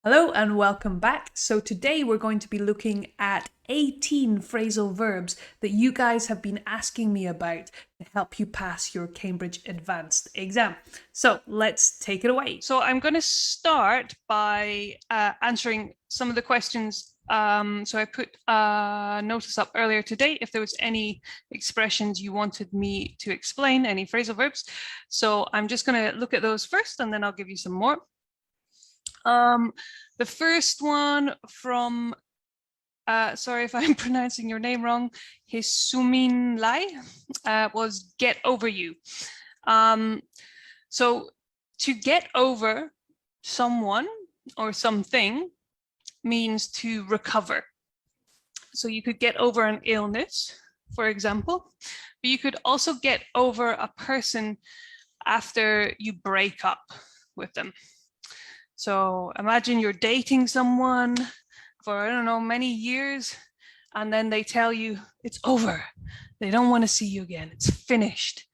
Hello and welcome back. So today we're going to be looking at 18 phrasal verbs that you guys have been asking me about to help you pass your Cambridge Advanced exam. So let's take it away. So I'm going to start by answering some of the questions. So I put a notice up earlier today if there was any expressions you wanted me to explain, any phrasal verbs. So I'm just going to look at those first and then I'll give you some more. The first one from, sorry if I'm pronouncing your name wrong, Hisumin Lai, was get over you. So to get over someone or something means to recover. So you could get over an illness, for example, but you could also get over a person after you break up with them. So imagine you're dating someone for, I don't know, many years, and then they tell you it's over. They don't want to see you again. It's finished.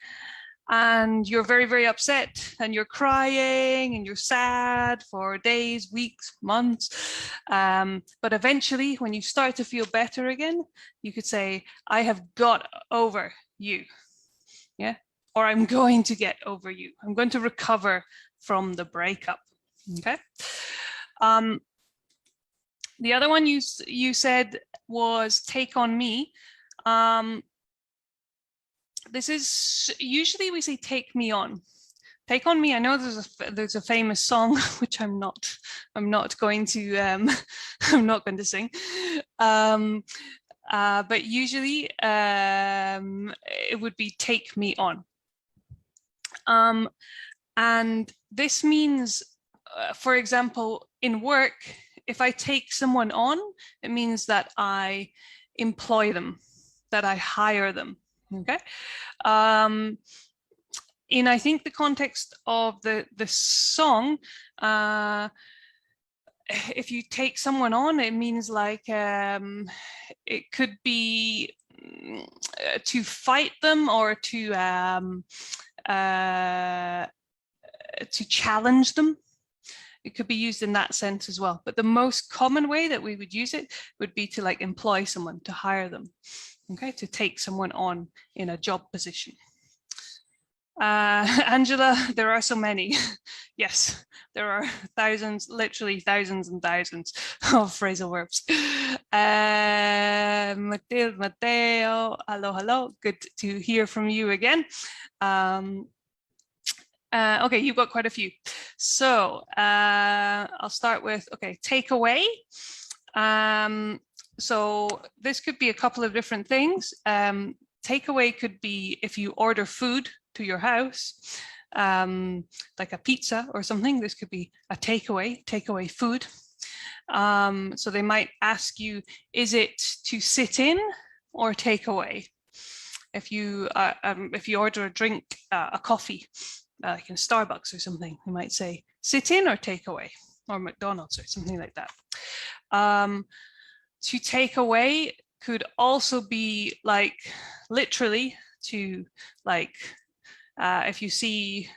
And you're very, very upset and you're crying and you're sad for days, weeks, months. But eventually, when you start to feel better again, you could say, I have got over you. Yeah. Or I'm going to get over you. I'm going to recover from the breakup. Okay. The other one you said was take on me. This is usually we say take me on. Take on me. I know there's a famous song which I'm not going to I'm not going to sing. But usually it would be take me on. And this means, for example, in work, if I take someone on, it means that I employ them, that I hire them. Okay. In I think the context of the song, if you take someone on, it means like it could be to fight them or to challenge them. It could be used in that sense as well. But the most common way that we would use it would be to like employ someone, to hire them, okay, to take someone on in a job position. Angela, there are so many. Yes, there are thousands, literally thousands and thousands of phrasal verbs. Mateo, hello, good to hear from you again. Okay, you've got quite a few. So I'll start with, okay, take away. So this could be a couple of different things. Takeaway could be if you order food to your house, like a pizza or something. This could be a takeaway food. So they might ask you, is it to sit in or take away? If you order a drink, a coffee, like in Starbucks or something, you might say sit in or take away, or McDonald's or something like that. To take away could also be like literally to like, if you see,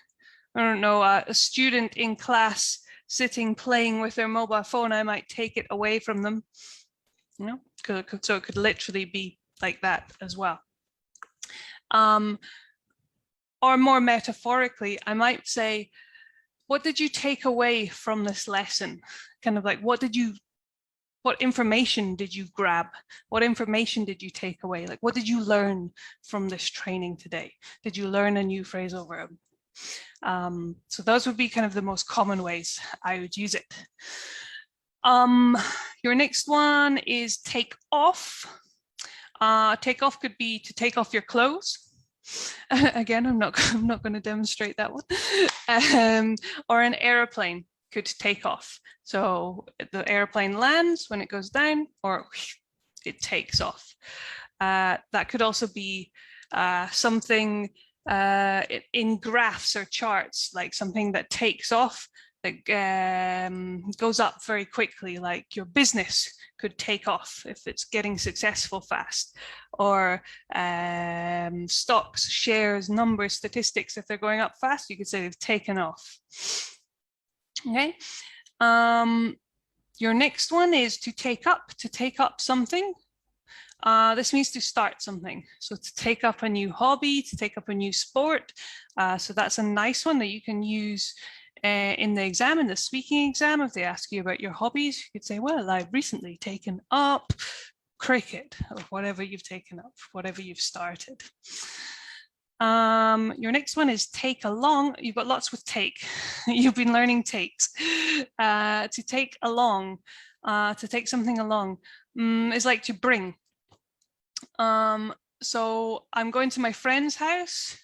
I don't know, a student in class sitting playing with their mobile phone, I might take it away from them. You know, so it could literally be like that as well. Or more metaphorically, I might say, what did you take away from this lesson? Kind of like, what information did you grab? What information did you take away? Like, what did you learn from this training today? Did you learn a new phrasal verb? So those would be kind of the most common ways I would use it. Your next one is take off. Take off could be to take off your clothes. Again, I'm not going to demonstrate that one. Or an airplane could take off. So the airplane lands when it goes down, or it takes off. That could also be something in graphs or charts, like something that takes off, that goes up very quickly, like your business could take off if it's getting successful fast, or stocks, shares, numbers, statistics, if they're going up fast, you could say they've taken off. Okay. Your next one is to take up something. This means to start something. So to take up a new hobby, to take up a new sport. So that's a nice one that you can use in the exam, in the speaking exam. If they ask you about your hobbies, you could say, well, I've recently taken up cricket, or whatever you've taken up, whatever you've started. Your next one is take along. You've got lots with take. You've been learning takes. To take along, to take something along is like to bring. So I'm going to my friend's house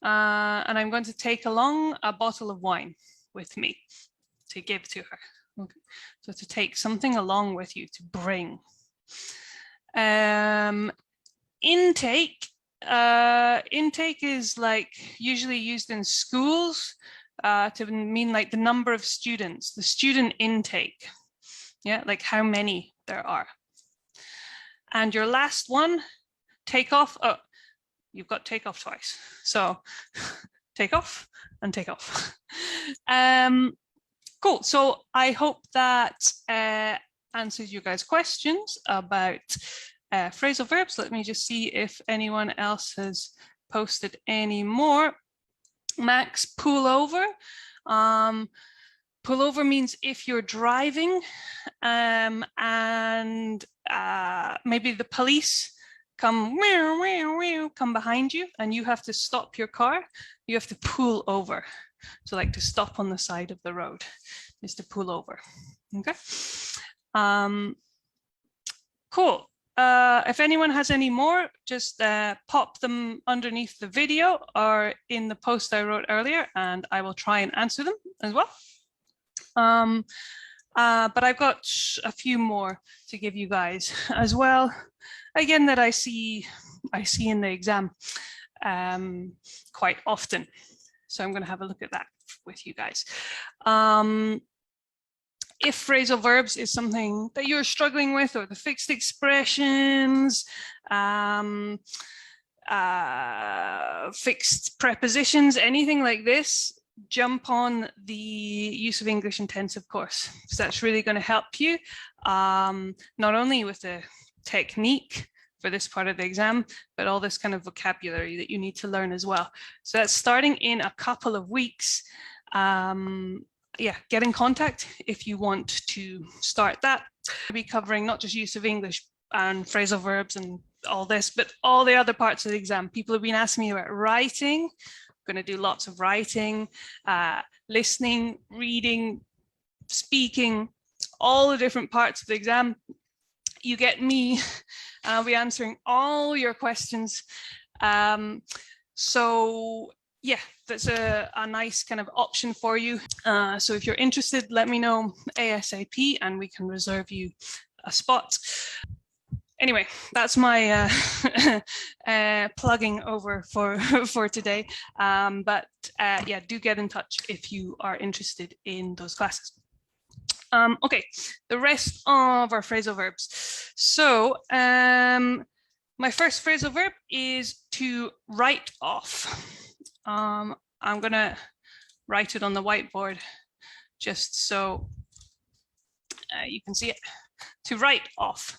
and I'm going to take along a bottle of wine with me to give to her. Okay. So to take something along with you, to bring. Intake. Intake is like usually used in schools to mean like the number of students, the student intake. Yeah, like how many there are. And your last one, take off. Oh, you've got take off twice. So take off and take off. Cool. So I hope that answers you guys' questions about phrasal verbs. Let me just see if anyone else has posted any more. Max, pull over. Pull over means if you're driving and maybe the police come behind you and you have to stop your car, you have to pull over. So like to stop on the side of the road is to pull over. Okay. Cool. If anyone has any more, just pop them underneath the video or in the post I wrote earlier, and I will try and answer them as well. But I've got a few more to give you guys as well. Again, that I see in the exam quite often. So I'm going to have a look at that with you guys. If phrasal verbs is something that you're struggling with, or the fixed expressions, fixed prepositions, anything like this, jump on the use of English intensive course. So that's really going to help you, not only with the technique for this part of the exam, but all this kind of vocabulary that you need to learn as well. So that's starting in a couple of weeks. Yeah, get in contact if you want to start that. We'll be covering not just use of English and phrasal verbs and all this, but all the other parts of the exam. People have been asking me about writing. I'm going to do lots of writing, listening, reading, speaking, all the different parts of the exam. You get me, and I'll be answering all your questions. So yeah, that's a nice kind of option for you. So if you're interested, let me know ASAP and we can reserve you a spot. Anyway, that's my plugging over for today. But yeah, do get in touch if you are interested in those classes. Okay, the rest of our phrasal verbs. So my first phrasal verb is to write off. I'm gonna write it on the whiteboard just so you can see it. To write off.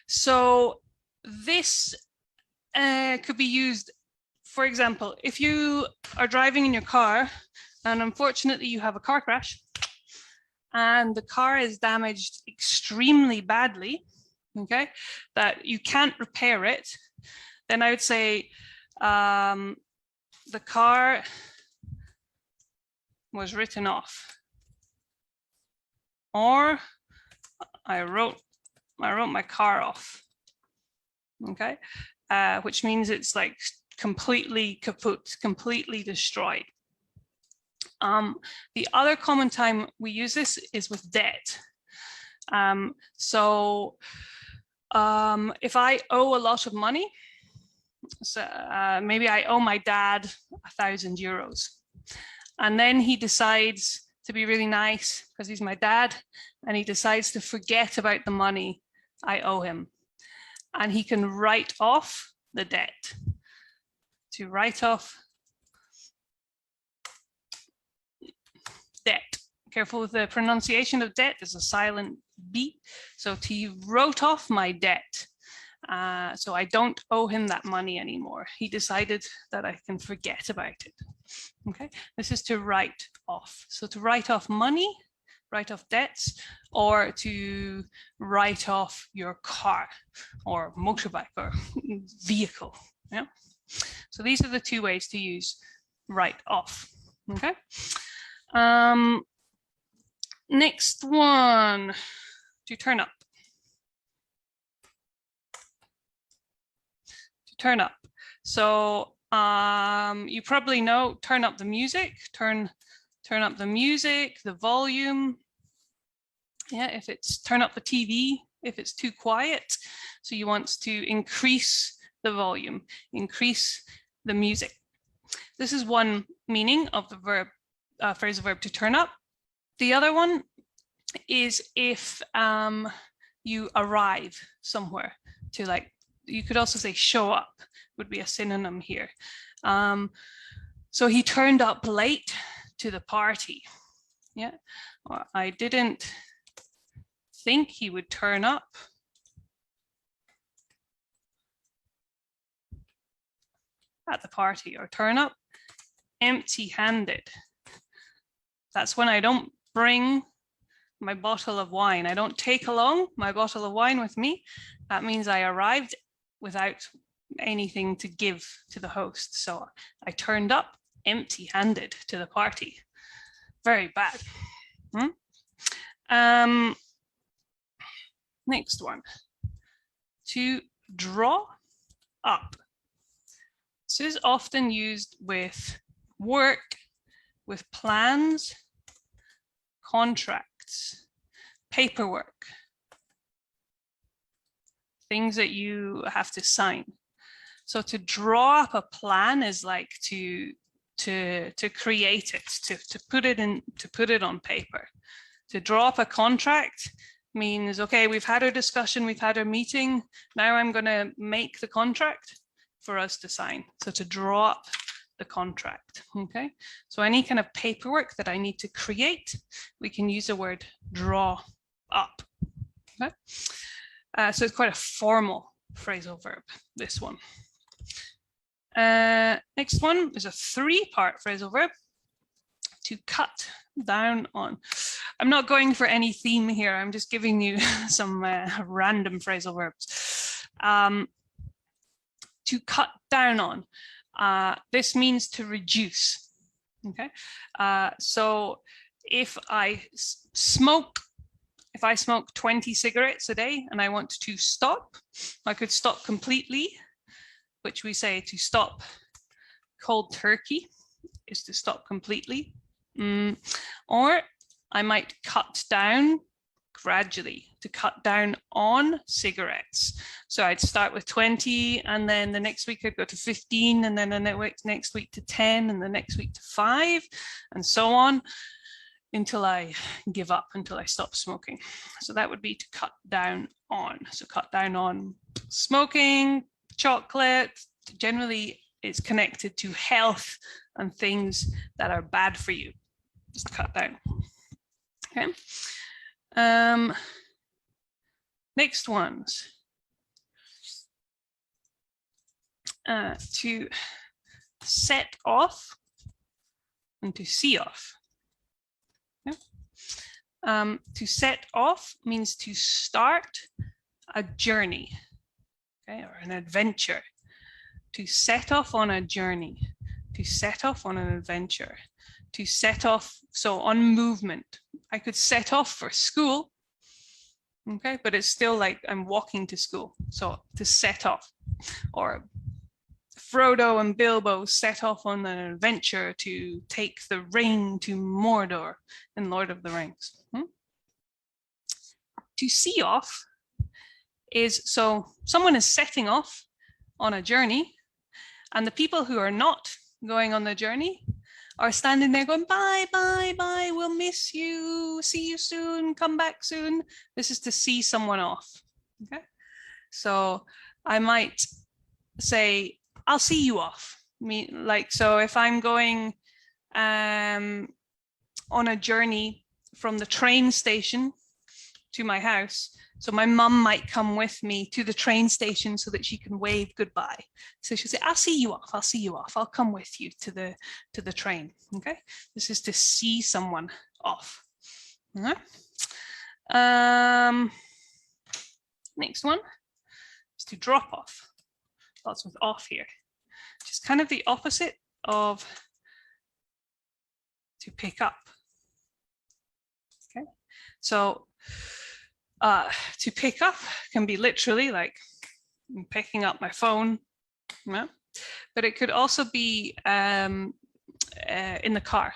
So this could be used, for example, if you are driving in your car and unfortunately you have a car crash and the car is damaged extremely badly, okay, that you can't repair it, then I would say the car was written off, or I wrote my car off, okay, which means it's like completely kaput, completely destroyed. The other common time we use this is with debt. So if I owe a lot of money, so maybe I owe my dad 1,000 euros, and then he decides to be really nice because he's my dad, and he decides to forget about the money I owe him, and he can write off the debt. To write off debt. careful with the pronunciation of debt. There's a silent B. So he wrote off my debt. So I don't owe him that money anymore. He decided that I can forget about it. Okay, this is to write off. So to write off money, write off debts, or to write off your car or motorbike or vehicle. Yeah. So these are the two ways to use write off. Okay. Next one, to turn up. To turn up. So you probably know, turn up the music, turn up the music, the volume. Yeah, if it's turn up the TV, if it's too quiet. So you want to increase the volume, increase the music. This is one meaning of the verb, phrasal verb to turn up. The other one is if you arrive somewhere, to like, you could also say show up would be a synonym here. So he turned up late to the party. Yeah, or I didn't think he would turn up. At the party, or turn up empty-handed. That's when I don't bring my bottle of wine. I don't take along my bottle of wine with me. That means I arrived without anything to give to the host. So I turned up empty-handed to the party. Very bad. Next one, to draw up. This is often used with work, with plans, contracts, paperwork, things that you have to sign. So to draw up a plan is like to create it, to put it on paper. To draw up a contract means, okay, we've had our discussion, we've had our meeting, now I'm going to make the contract for us to sign. So to draw up the contract. Okay, so any kind of paperwork that I need to create, we can use the word draw up. Okay, so it's quite a formal phrasal verb, this one. Next one is a three-part phrasal verb, to cut down on. I'm not going for any theme here, I'm just giving you some random phrasal verbs. To cut down on. This means to reduce. Okay, so if I smoke 20 cigarettes a day and I want to stop, I could stop completely, which we say to stop cold turkey is to stop completely. Or I might cut down gradually, to cut down on cigarettes. So I'd start with 20 and then the next week I'd go to 15 and then the next week to 10 and the next week to 5 and so on until I give up, until I stop smoking. So that would be to cut down on. So cut down on smoking, chocolate, generally it's connected to health and things that are bad for you. Just cut down. Okay. Next ones. To set off and to see off. Yeah. To set off means to start a journey, okay, or an adventure. To set off on a journey, to set off on an adventure, to set off, so on movement. I could set off for school, okay, but it's still like I'm walking to school. So to set off, or Frodo and Bilbo set off on an adventure to take the ring to Mordor in Lord of the Rings. To see off is, so someone is setting off on a journey and the people who are not going on the journey are standing there going, bye, bye, bye, we'll miss you, see you soon, come back soon. This is to see someone off, okay? So I might say, I'll see you off. So if I'm going on a journey from the train station to my house. So my mum might come with me to the train station so that she can wave goodbye. So she'll say, I'll see you off, I'll see you off. I'll come with you to the train, okay? This is to see someone off. All right. Next one is to drop off. Lots with off here. Which is kind of the opposite of to pick up. Okay, so to pick up can be literally like I'm picking up my phone, yeah? But it could also be in the car.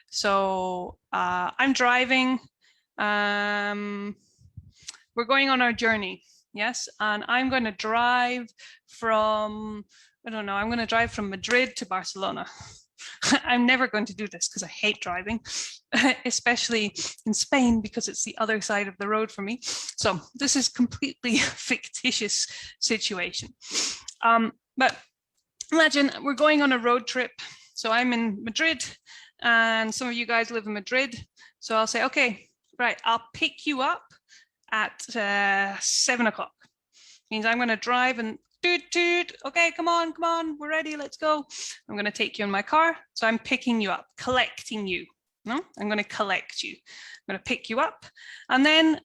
So I'm driving, we're going on our journey, yes, and I'm going to drive from, I don't know, I'm going to drive from Madrid to Barcelona. I'm never going to do this because I hate driving, especially in Spain because it's the other side of the road for me. So this is completely fictitious situation. But imagine we're going on a road trip. So I'm in Madrid and some of you guys live in Madrid. So I'll say, okay, right, I'll pick you up at 7 o'clock. Means I'm going to drive and toot, okay, come on, we're ready, let's go. I'm going to take you in my car. So I'm picking you up, collecting you. No, I'm going to collect you. I'm going to pick you up. And then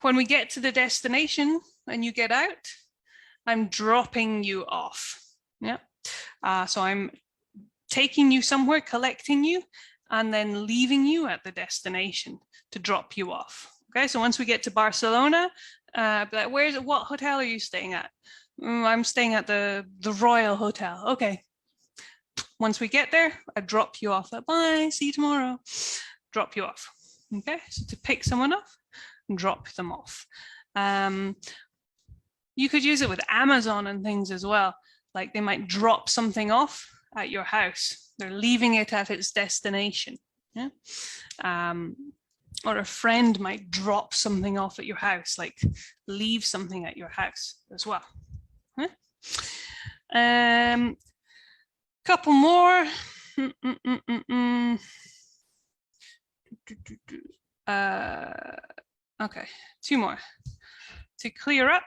when we get to the destination and you get out, I'm dropping you off. Yeah. So I'm taking you somewhere, collecting you, and then leaving you at the destination to drop you off. Okay, so once we get to Barcelona, what hotel are you staying at? I'm staying at the Royal Hotel. Okay. Once we get there, I drop you off. Bye, see you tomorrow. Drop you off. Okay, so to pick someone up and drop them off. You could use it with Amazon and things as well. Like they might drop something off at your house. They're leaving it at its destination. Yeah. Or a friend might drop something off at your house, like leave something at your house as well. Couple more. Okay, 2 more. To clear up.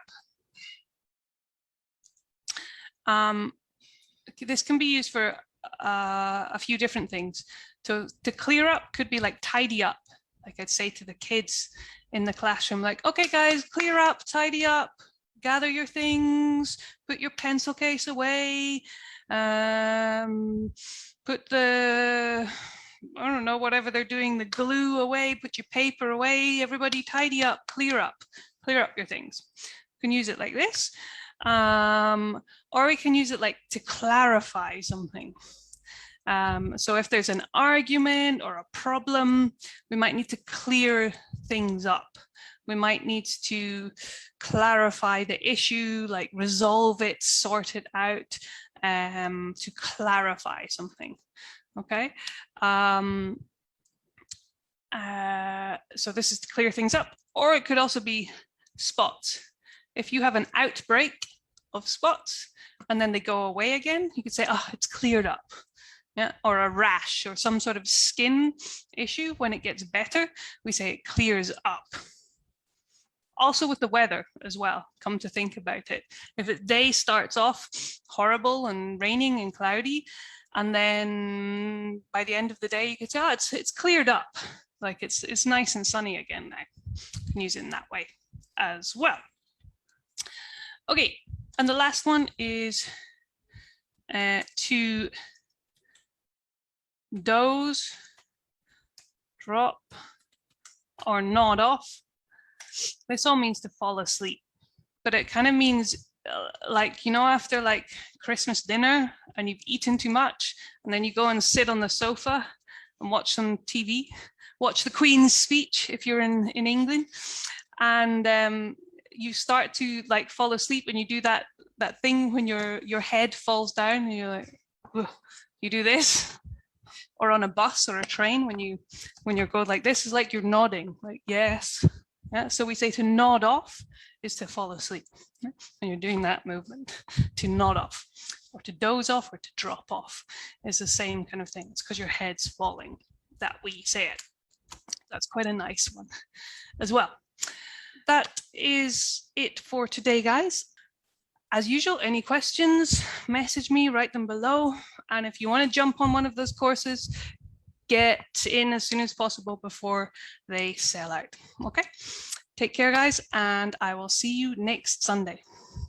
This can be used for a few different things. So to clear up could be like tidy up. Like I'd say to the kids in the classroom, like, okay, guys, clear up, tidy up, gather your things, put your pencil case away, put the, I don't know, whatever they're doing, the glue away, put your paper away, everybody tidy up your things. You can use it like this, or we can use it like to clarify something. So if there's an argument or a problem, we might need to clear things up. We might need to clarify the issue, like resolve it, sort it out, to clarify something. Okay. So this is to clear things up, or it could also be spots. If you have an outbreak of spots and then they go away again, you could say, oh, it's cleared up. Yeah, or a rash or some sort of skin issue, when it gets better, we say it clears up. Also with the weather as well, come to think about it. If a day starts off horrible and raining and cloudy, and then by the end of the day, you could say, oh, it's cleared up. Like it's nice and sunny again now. You can use it in that way as well. Okay, and the last one is to doze, drop, or nod off. This all means to fall asleep, but it kind of means like, you know, after like Christmas dinner and you've eaten too much and then you go and sit on the sofa and watch some TV, watch the Queen's speech if you're in England, and you start to like fall asleep, and you do that thing when your head falls down and you're like, ugh. You do this. Or on a bus or a train, when you're going like this, is like you're nodding, like yes. Yeah, so we say to nod off is to fall asleep. Yeah? When you're doing that movement, to nod off, or to doze off, or to drop off is the same kind of thing. It's because your head's falling that we say it. That's quite a nice one as well. That is it for today, guys. As usual, any questions, message me, write them below. And if you want to jump on one of those courses, get in as soon as possible before they sell out. Okay, take care, guys, and I will see you next Sunday.